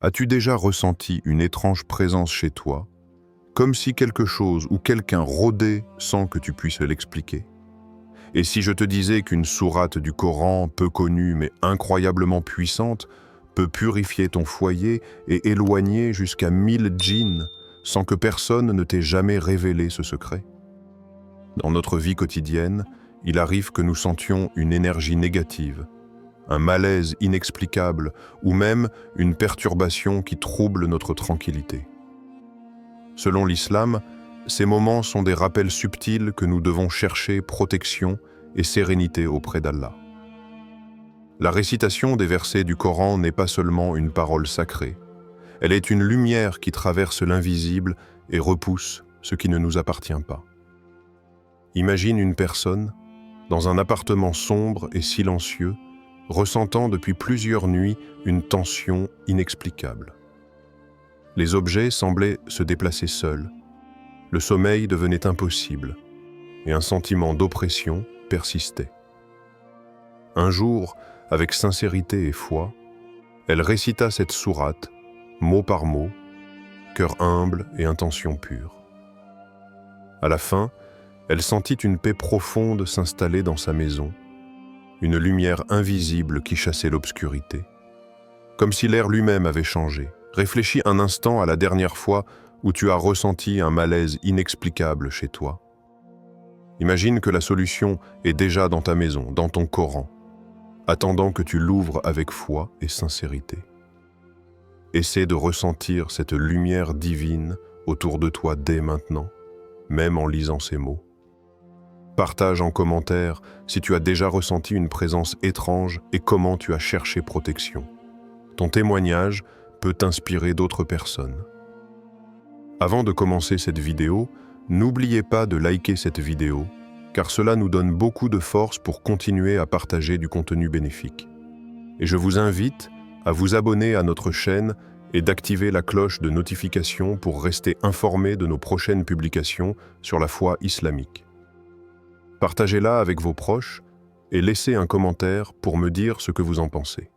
As-tu déjà ressenti une étrange présence chez toi, comme si quelque chose ou quelqu'un rôdait sans que tu puisses l'expliquer? Et si je te disais qu'une sourate du Coran, peu connue mais incroyablement puissante, peut purifier ton foyer et éloigner jusqu'à 1000 djinns sans que personne ne t'ait jamais révélé ce secret? Dans notre vie quotidienne, il arrive que nous sentions une énergie négative, un malaise inexplicable ou même une perturbation qui trouble notre tranquillité. Selon l'islam, ces moments sont des rappels subtils que nous devons chercher protection et sérénité auprès d'Allah. La récitation des versets du Coran n'est pas seulement une parole sacrée, elle est une lumière qui traverse l'invisible et repousse ce qui ne nous appartient pas. Imagine une personne, dans un appartement sombre et silencieux, ressentant depuis plusieurs nuits une tension inexplicable. Les objets semblaient se déplacer seuls, le sommeil devenait impossible, et un sentiment d'oppression persistait. Un jour, avec sincérité et foi, elle récita cette sourate, mot par mot, cœur humble et intention pure. À la fin, elle sentit une paix profonde s'installer dans sa maison, une lumière invisible qui chassait l'obscurité. Comme si l'air lui-même avait changé. Réfléchis un instant à la dernière fois où tu as ressenti un malaise inexplicable chez toi. Imagine que la solution est déjà dans ta maison, dans ton Coran, attendant que tu l'ouvres avec foi et sincérité. Essaie de ressentir cette lumière divine autour de toi dès maintenant, même en lisant ces mots. Partage en commentaire si tu as déjà ressenti une présence étrange et comment tu as cherché protection. Ton témoignage peut inspirer d'autres personnes. Avant de commencer cette vidéo, n'oubliez pas de liker cette vidéo, car cela nous donne beaucoup de force pour continuer à partager du contenu bénéfique. Et je vous invite à vous abonner à notre chaîne et d'activer la cloche de notification pour rester informé de nos prochaines publications sur la foi islamique. Partagez-la avec vos proches et laissez un commentaire pour me dire ce que vous en pensez.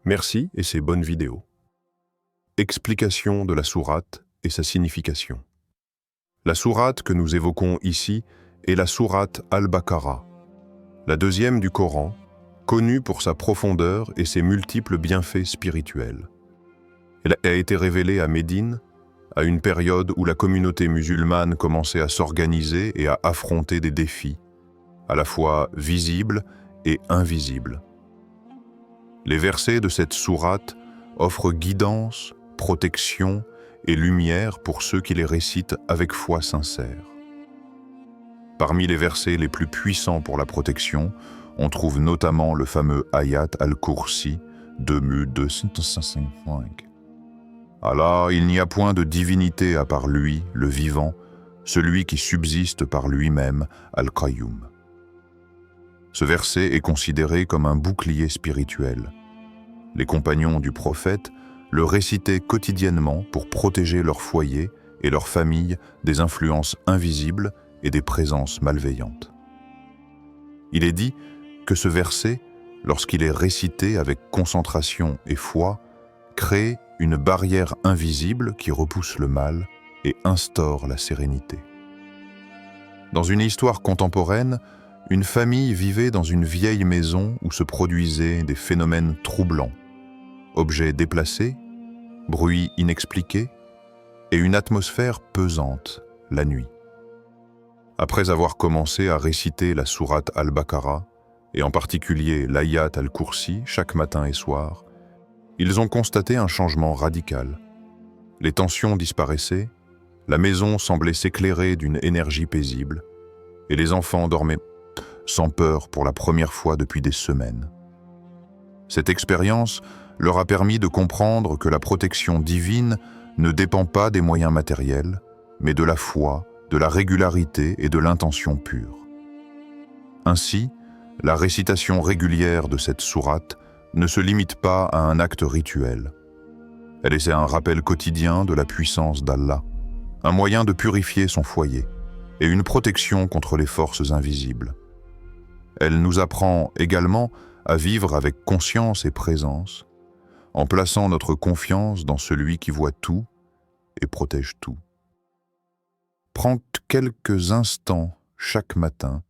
Merci et c'est bonne vidéo. Explication de la sourate et sa signification. La sourate que nous évoquons ici est la sourate Al-Baqarah, la deuxième du Coran, connue pour sa profondeur et ses multiples bienfaits spirituels. Elle a été révélée à Médine, à une période où la communauté musulmane commençait à s'organiser et à affronter des défis, à la fois visibles et invisibles. Les versets de cette sourate offrent guidance, protection et lumière pour ceux qui les récitent avec foi sincère. Parmi les versets les plus puissants pour la protection, on trouve notamment le fameux Ayat al-Kursi 2255. Allah, il n'y a point de divinité à part lui, le vivant, celui qui subsiste par lui-même, Al-Qayyum. Ce verset est considéré comme un bouclier spirituel. Les compagnons du prophète le récitaient quotidiennement pour protéger leur foyer et leur famille des influences invisibles et des présences malveillantes. Il est dit que ce verset, lorsqu'il est récité avec concentration et foi, crée une barrière invisible qui repousse le mal et instaure la sérénité. Dans une histoire contemporaine, une famille vivait dans une vieille maison où se produisaient des phénomènes troublants, objets déplacés, bruits inexpliqués et une atmosphère pesante la nuit. Après avoir commencé à réciter la sourate Al-Baqarah, et en particulier l'Ayat al-Kursi chaque matin et soir, ils ont constaté un changement radical. Les tensions disparaissaient, la maison semblait s'éclairer d'une énergie paisible, et les enfants dormaient sans peur pour la première fois depuis des semaines. Cette expérience leur a permis de comprendre que la protection divine ne dépend pas des moyens matériels, mais de la foi, de la régularité et de l'intention pure. Ainsi, la récitation régulière de cette sourate ne se limite pas à un acte rituel. Elle est un rappel quotidien de la puissance d'Allah, un moyen de purifier son foyer et une protection contre les forces invisibles. Elle nous apprend également à vivre avec conscience et présence, en plaçant notre confiance dans celui qui voit tout et protège tout. Prends quelques instants chaque matin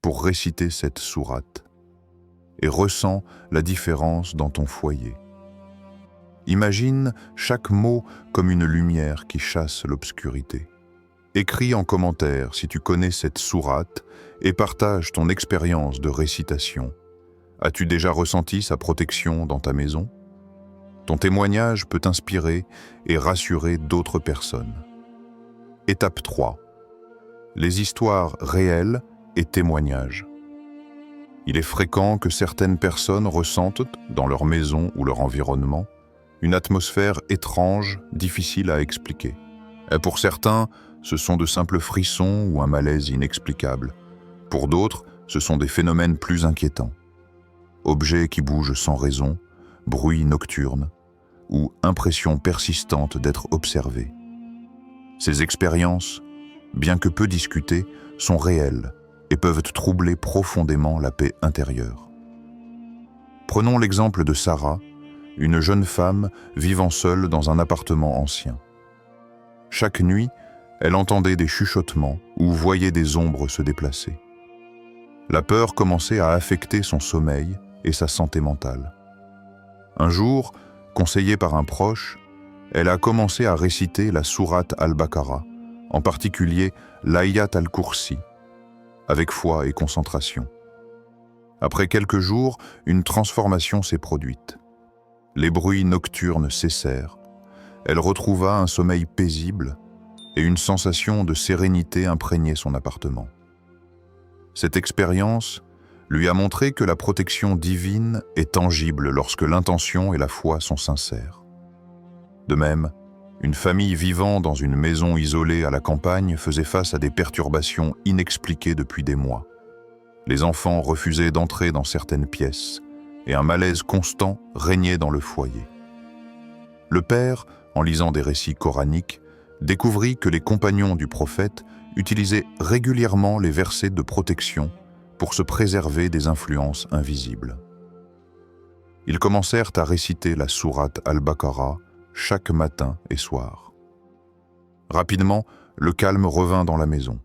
pour réciter cette sourate et ressens la différence dans ton foyer. Imagine chaque mot comme une lumière qui chasse l'obscurité. Écris en commentaire si tu connais cette sourate et partage ton expérience de récitation. As-tu déjà ressenti sa protection dans ta maison? Ton témoignage peut inspirer et rassurer d'autres personnes. Étape 3. Les histoires réelles et témoignages. Il est fréquent que certaines personnes ressentent, dans leur maison ou leur environnement, une atmosphère étrange, difficile à expliquer. Et pour certains, ce sont de simples frissons ou un malaise inexplicable. Pour d'autres, ce sont des phénomènes plus inquiétants. Objets qui bougent sans raison, bruits nocturnes ou impression persistante d'être observés. Ces expériences, bien que peu discutées, sont réelles et peuvent troubler profondément la paix intérieure. Prenons l'exemple de Sarah, une jeune femme vivant seule dans un appartement ancien. Chaque nuit, elle entendait des chuchotements ou voyait des ombres se déplacer. La peur commençait à affecter son sommeil et sa santé mentale. Un jour, conseillée par un proche, elle a commencé à réciter la sourate al-Baqarah, en particulier l'ayat al-Kursi, avec foi et concentration. Après quelques jours, une transformation s'est produite. Les bruits nocturnes cessèrent, elle retrouva un sommeil paisible et une sensation de sérénité imprégnait son appartement. Cette expérience lui a montré que la protection divine est tangible lorsque l'intention et la foi sont sincères. De même, une famille vivant dans une maison isolée à la campagne faisait face à des perturbations inexpliquées depuis des mois. Les enfants refusaient d'entrer dans certaines pièces et un malaise constant régnait dans le foyer. Le père, en lisant des récits coraniques, découvrit que les compagnons du prophète utilisaient régulièrement les versets de protection pour se préserver des influences invisibles. Ils commencèrent à réciter la sourate al-Baqarah chaque matin et soir. Rapidement, le calme revint dans la maison.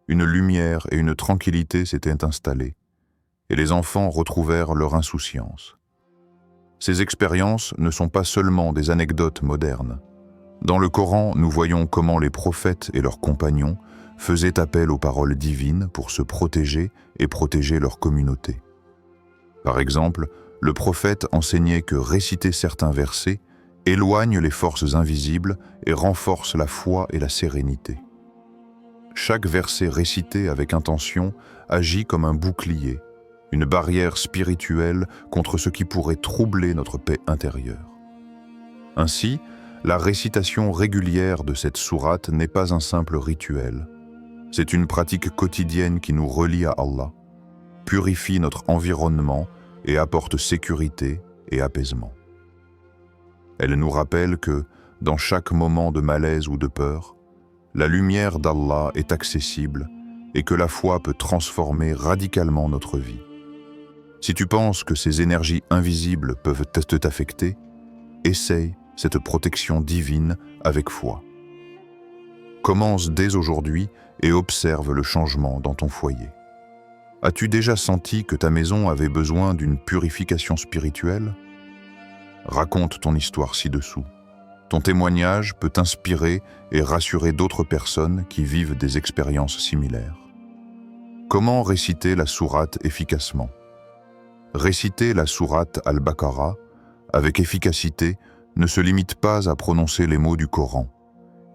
Une lumière et une tranquillité s'étaient installées, et les enfants retrouvèrent leur insouciance. Ces expériences ne sont pas seulement des anecdotes modernes. Dans le Coran, nous voyons comment les prophètes et leurs compagnons faisaient appel aux paroles divines pour se protéger et protéger leur communauté. Par exemple, le prophète enseignait que réciter certains versets éloigne les forces invisibles et renforce la foi et la sérénité. Chaque verset récité avec intention agit comme un bouclier, une barrière spirituelle contre ce qui pourrait troubler notre paix intérieure. Ainsi, la récitation régulière de cette sourate n'est pas un simple rituel. C'est une pratique quotidienne qui nous relie à Allah, purifie notre environnement et apporte sécurité et apaisement. Elle nous rappelle que, dans chaque moment de malaise ou de peur, la lumière d'Allah est accessible et que la foi peut transformer radicalement notre vie. Si tu penses que ces énergies invisibles peuvent t'affecter, essaye cette protection divine avec foi. Commence dès aujourd'hui et observe le changement dans ton foyer. As-tu déjà senti que ta maison avait besoin d'une purification spirituelle? Raconte ton histoire ci-dessous. Ton témoignage peut inspirer et rassurer d'autres personnes qui vivent des expériences similaires. Comment réciter la sourate efficacement? Réciter la sourate al-Baqarah avec efficacité ne se limite pas à prononcer les mots du Coran.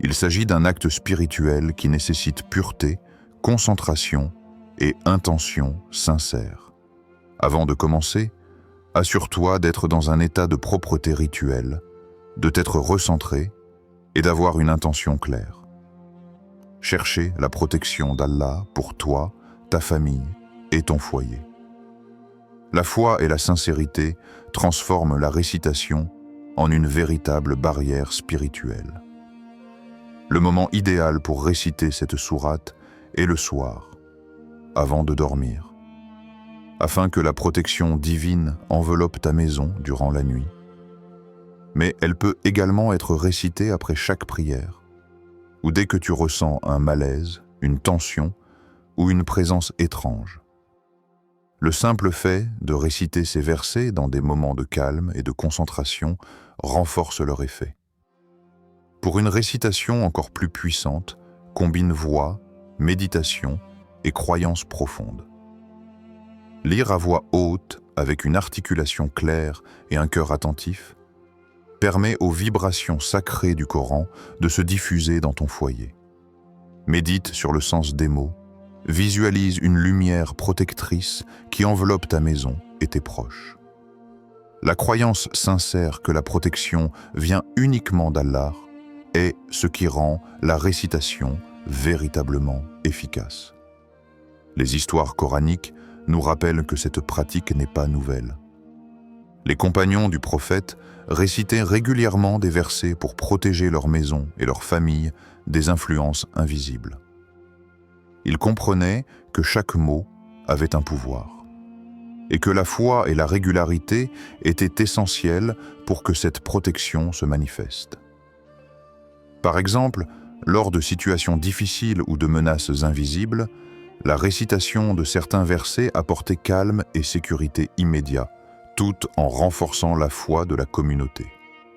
Il s'agit d'un acte spirituel qui nécessite pureté, concentration et intention sincère. Avant de commencer, assure-toi d'être dans un état de propreté rituelle, de t'être recentré et d'avoir une intention claire. Cherchez la protection d'Allah pour toi, ta famille et ton foyer. La foi et la sincérité transforment la récitation en une véritable barrière spirituelle. Le moment idéal pour réciter cette sourate est le soir, avant de dormir, afin que la protection divine enveloppe ta maison durant la nuit. mais elle peut également être récitée après chaque prière, ou dès que tu ressens un malaise, une tension ou une présence étrange. Le simple fait de réciter ces versets dans des moments de calme et de concentration renforce leur effet. Pour une récitation encore plus puissante, combine voix, méditation et croyance profonde. Lire à voix haute, avec une articulation claire et un cœur attentif, permet aux vibrations sacrées du Coran de se diffuser dans ton foyer. Médite sur le sens des mots, visualise une lumière protectrice qui enveloppe ta maison et tes proches. La croyance sincère que la protection vient uniquement d'Allah est ce qui rend la récitation véritablement efficace. Les histoires coraniques nous rappellent que cette pratique n'est pas nouvelle. Les compagnons du prophète récitaient régulièrement des versets pour protéger leur maison et leur famille des influences invisibles. Ils comprenaient que chaque mot avait un pouvoir, et que la foi et la régularité étaient essentielles pour que cette protection se manifeste. Par exemple, lors de situations difficiles ou de menaces invisibles, la récitation de certains versets apportait calme et sécurité immédiat, tout en renforçant la foi de la communauté.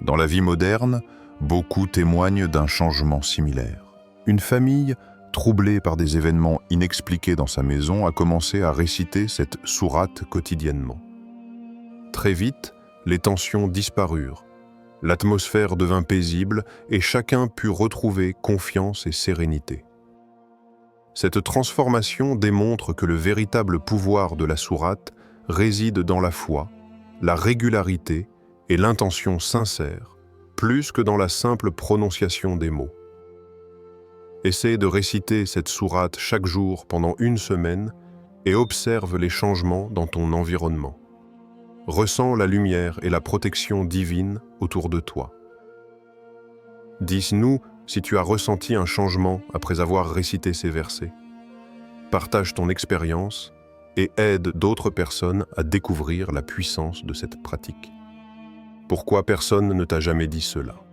Dans la vie moderne, beaucoup témoignent d'un changement similaire. Une famille, troublée par des événements inexpliqués dans sa maison, a commencé à réciter cette sourate quotidiennement. Très vite, les tensions disparurent, l'atmosphère devint paisible et chacun put retrouver confiance et sérénité. Cette transformation démontre que le véritable pouvoir de la sourate réside dans la foi, la régularité et l'intention sincère, plus que dans la simple prononciation des mots. Essaie de réciter cette sourate chaque jour pendant une semaine et observe les changements dans ton environnement. Ressens la lumière et la protection divine autour de toi. Dis-nous si tu as ressenti un changement après avoir récité ces versets. Partage ton expérience et aide d'autres personnes à découvrir la puissance de cette pratique. Pourquoi personne ne t'a jamais dit cela ?